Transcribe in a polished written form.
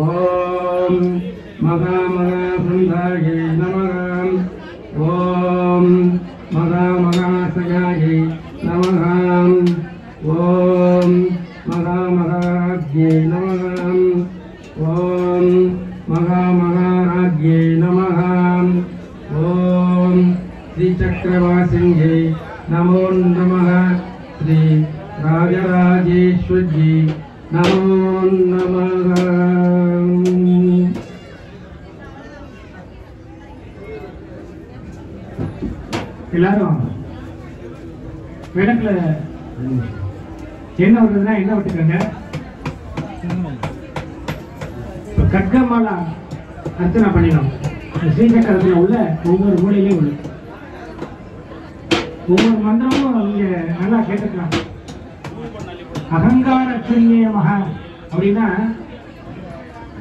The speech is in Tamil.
ஓம் மகாமகாசந்தாயை நமக. ஓம் மகாமகாசகாயை நமக. ஓம் மகாமகாராஜ்யை நமக. ஓம் மகாமகாராஜ்யை நமக. ஓம் ஸ்ரீசக்கரவாசின்யை நமோ நமः. ஸ்ரீ ராஜராஜேஸ்வரி நமோ நமः. எல்லாரும் விளக்குல என்ன விட்டுறதுன்னா என்ன விட்டுக்கங்க. கட்கமாலா அர்ச்சனை பண்ணிடும். ஸ்ரீசக்கரத்தில் உள்ள ஒவ்வொரு மூலையிலையும் உள்ள ஒவ்வொரு மந்திரமும் இங்க நல்லா கேட்டுக்கலாம். அகங்கார சூன்யமக அப்படின்னா